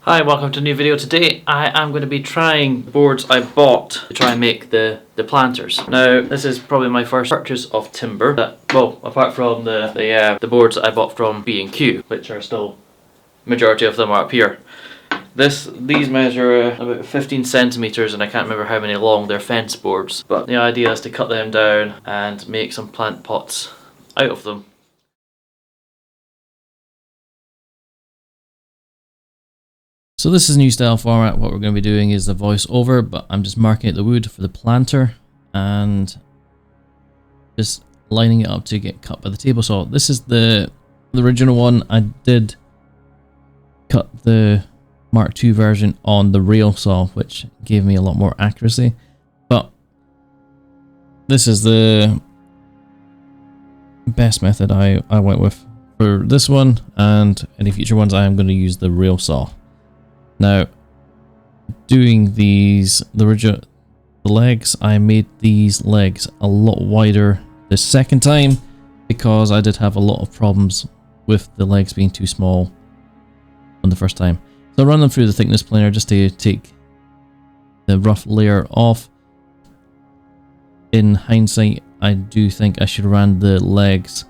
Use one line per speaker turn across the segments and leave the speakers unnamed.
Hi, welcome to a new video. Today I am going to be trying boards I bought to try and make the planters. Now this is probably my first purchase of timber, well, apart from the boards that I bought from B&Q, which are still, majority of them are up here. These measure about 15 centimeters and I can't remember how many long. They're fence boards, but the idea is to cut them down and make some plant pots out of them. So this is new style format. What we're going to be doing is the voiceover, but I'm just marking out the wood for the planter and just lining it up to get cut by the table saw. This is the original one. I did cut the Mark II version on the rail saw, which gave me a lot more accuracy. But this is the best method I went with for this one, and any future ones I am going to use the rail saw. Now, doing the legs, I made these legs a lot wider the second time because I did have a lot of problems with the legs being too small on the first time. So I run them through the thickness planer just to take the rough layer off. In hindsight, I do think I should run the legs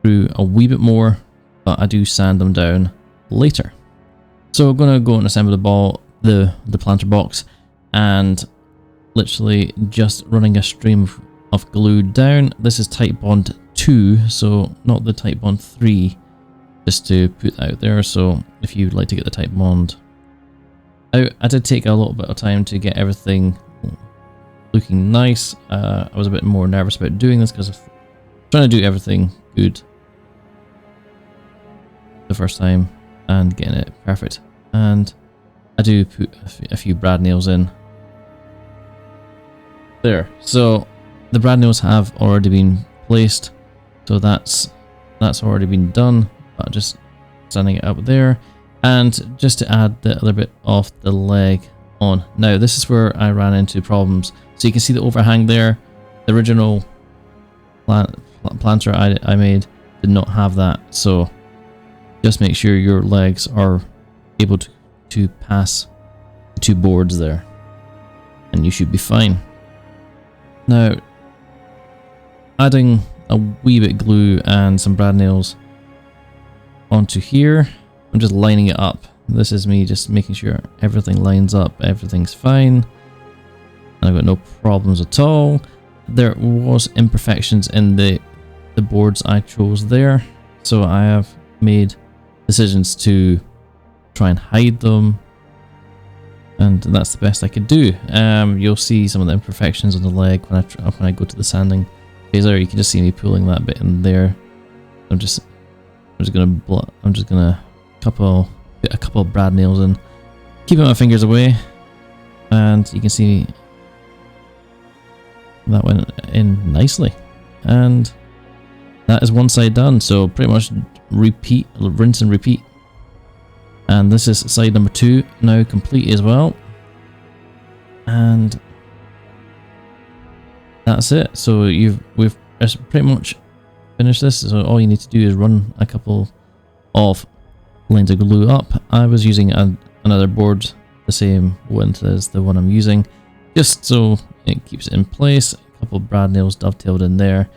through a wee bit more, but I do sand them down later. So we're going to go and assemble the planter box, and literally just running a stream of glue down. This is Titebond 2, so not the Titebond 3, just to put out there. So if you'd like to get the Titebond out, I did take a little bit of time to get everything looking nice. I was a bit more nervous about doing this because I'm trying to do everything good the first time and getting it perfect. And I do put a few brad nails in there. So the brad nails have already been placed, so that's already been done, but just standing it up there. And just to add the other bit of the leg on. Now this is where I ran into problems. So you can see the overhang there. The original planter I made did not have that, so just make sure your legs are able to pass the two boards there, and you should be fine. Now, adding a wee bit of glue and some brad nails onto here, I'm just lining it up. This is me just making sure everything lines up, everything's fine. I've got no problems at all. There was imperfections in the boards I chose there, so I have made decisions to try and hide them, and that's the best I could do. You'll see some of the imperfections on the leg when I go to the sanding phaser. You can just see me pulling that bit in there. I'm just gonna put a couple of brad nails in, keeping my fingers away, and you can see that went in nicely. And that is one side done, so pretty much rinse and repeat. And this is side number 2 now complete as well. And that's it. So we've pretty much finished this. So all you need to do is run a couple of lines of glue up. I was using another board the same width as the one I'm using, just so it keeps it in place. A couple of brad nails dovetailed in there,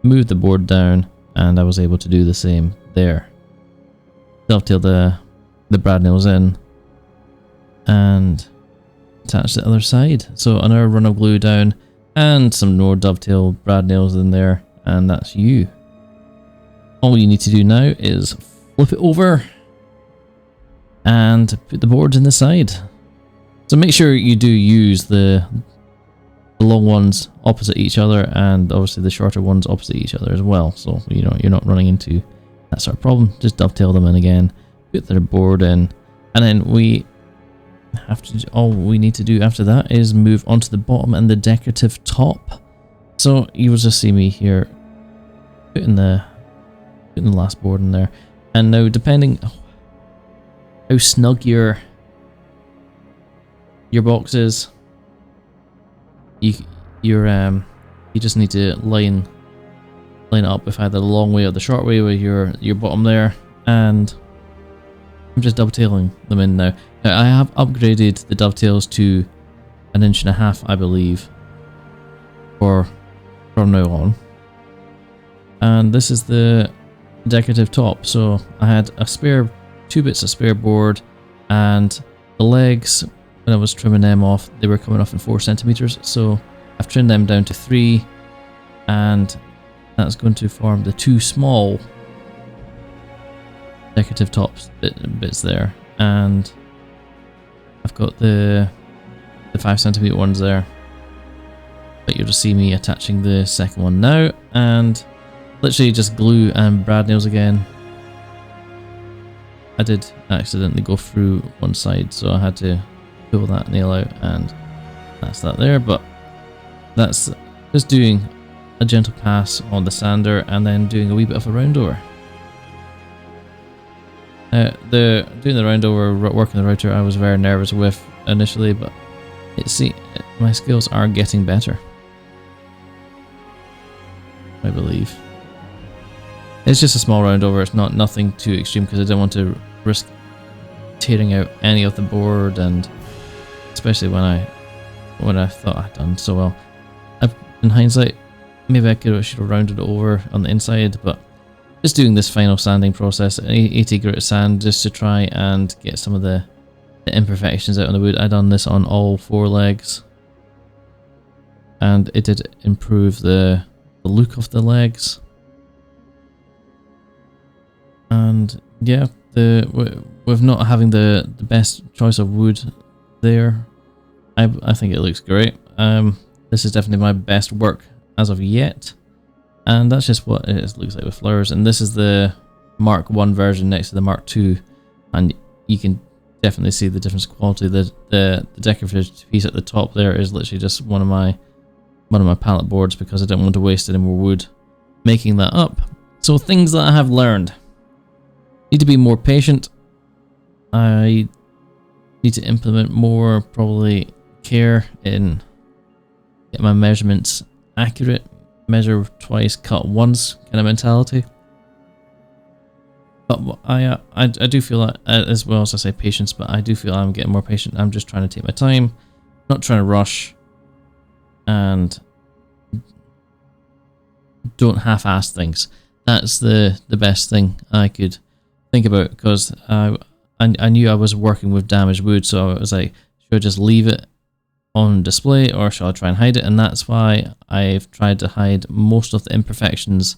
moved the board down, and I was able to do the same there. Dovetail the brad nails in and attach the other side. So another run of glue down and some more dovetail brad nails in there, and that's you. All you need to do now is flip it over and put the boards in the side. So make sure you do use the long ones opposite each other, and obviously the shorter ones opposite each other as well, so you know you're not running into that sort of problem. Just dovetail them in again, put their board in, and then all we need to do after that is move onto the bottom and the decorative top. So you will just see me here putting the last board in there. And now, depending how snug your box is, you just need to line it up with either the long way or the short way with your bottom there, and I'm just dovetailing them in now. Now I have upgraded the dovetails to 1.5 inches, I believe, from now on. And this is the decorative top. So I had two bits of spare board, and the legs, when I was trimming them off, they were coming off in 4 centimeters. So I've trimmed them down to 3, and that's going to form the 2 small decorative tops bits there. And I've got the 5 centimeter ones there, but you'll just see me attaching the second one now, and literally just glue and brad nails again. I did accidentally go through one side, so I had to pull that nail out, and that's that there. But that's just doing a gentle pass on the sander and then doing a wee bit of a round over. Doing the round over, working the router, I was very nervous with initially, but my skills are getting better, I believe. It's just a small round over. It's nothing too extreme because I don't want to risk tearing out any of the board, and especially when I thought I'd done so well. In hindsight, maybe I should have rounded it over on the inside, but just doing this final sanding process, 80 grit sand, just to try and get some of the imperfections out on the wood. I done this on all 4 legs, and it did improve the look of the legs. And yeah, with not having the best choice of wood there, I think it looks great. This is definitely my best work as of yet, and that's just what it looks like with flowers. And this is the Mark 1 version next to the Mark 2, and you can definitely see the difference in quality. The decorative piece at the top there is literally just one of my pallet boards, because I didn't want to waste any more wood making that up. So things that I have learned: need to be more patient. I need to implement more probably care in get my measurements accurate, measure twice, cut once kind of mentality. But I do feel that, as well as I say patience, but I do feel I'm getting more patient. I'm just trying to take my time, not trying to rush, and don't half-ass things. That's the best thing I could think about, because I knew I was working with damaged wood, so I was like, should I just leave it on display or shall I try and hide it? And that's why I've tried to hide most of the imperfections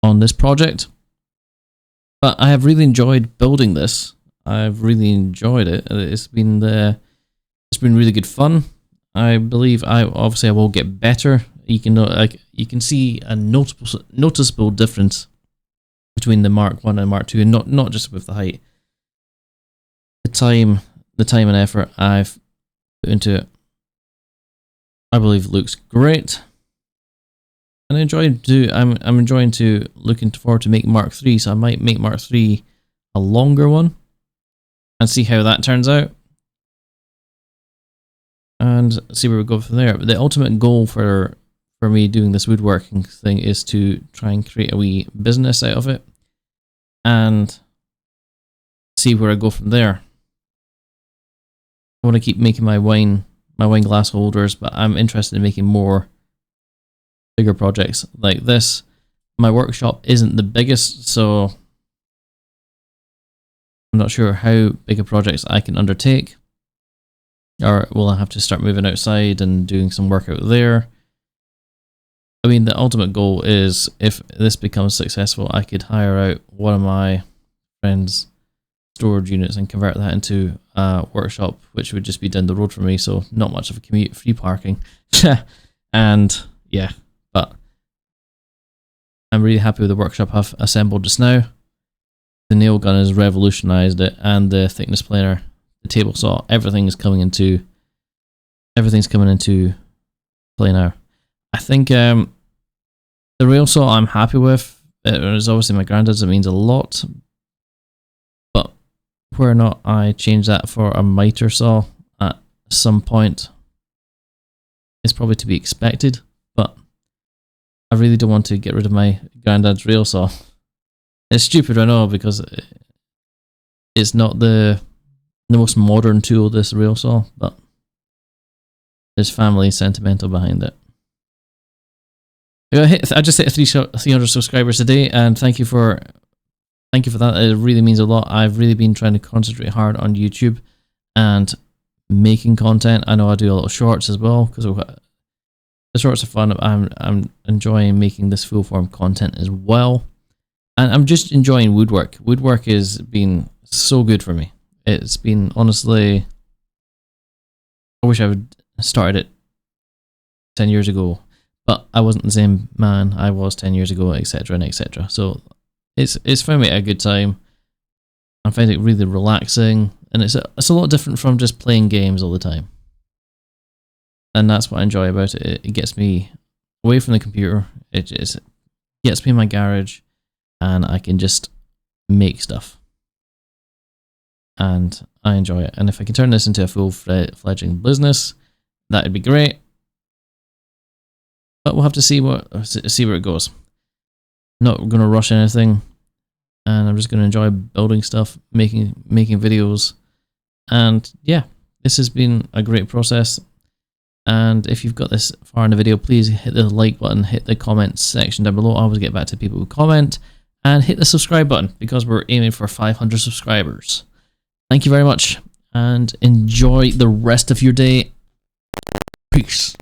on this project. But I have really enjoyed building this. I've really enjoyed it. It's been really good fun. I believe I will get better. You can see a noticeable difference between the Mark 1 and Mark 2, and not just with the height. The time and effort I've put into it, I believe, looks great. And I'm enjoying looking forward to make Mark 3, so I might make Mark 3 a longer one and see how that turns out, and see where we go from there. But the ultimate goal for me doing this woodworking thing is to try and create a wee business out of it and see where I go from there. I want to keep making my wine glass holders, but I'm interested in making more bigger projects like this. My workshop isn't the biggest, so I'm not sure how big a projects I can undertake, or will I have to start moving outside and doing some work out there. I mean, the ultimate goal is, if this becomes successful, I could hire out one of my friends' storage units and convert that into a workshop, which would just be down the road from me, so not much of a commute, free parking. And yeah, but I'm really happy with the workshop I've assembled just now. The nail gun has revolutionized it, and the thickness planer, the table saw, everything's coming into play now. I think the rail saw I'm happy with. It was obviously my granddad's, it means a lot. But whether or not I change that for a miter saw at some point is probably to be expected. But I really don't want to get rid of my granddad's rail saw. It's stupid, I know, because it's not the most modern tool, this rail saw, but there's family sentimental behind it. I just hit 300 subscribers today, and thank you for that. It really means a lot. I've really been trying to concentrate hard on YouTube and making content. I know I do a lot of shorts as well, because the shorts are fun. I'm enjoying making this full form content as well, and I'm just enjoying woodwork. Woodwork has been so good for me. It's been, honestly, I wish I would started it 10 years ago, but I wasn't the same man I was 10 years ago, etc. and etc. So it's for me a good time. I find it really relaxing, and it's a lot different from just playing games all the time. And that's what I enjoy about it. It gets me away from the computer. It just gets me in my garage, and I can just make stuff. And I enjoy it. And if I can turn this into a full-fledged business, that'd be great. But we'll have to see where it goes. Not going to rush anything, and I'm just going to enjoy building stuff, making videos, and yeah, this has been a great process. And if you've got this far in the video, please hit the like button, hit the comment section down below. I always get back to people who comment, and hit the subscribe button, because we're aiming for 500 subscribers. Thank you very much, and enjoy the rest of your day. Peace.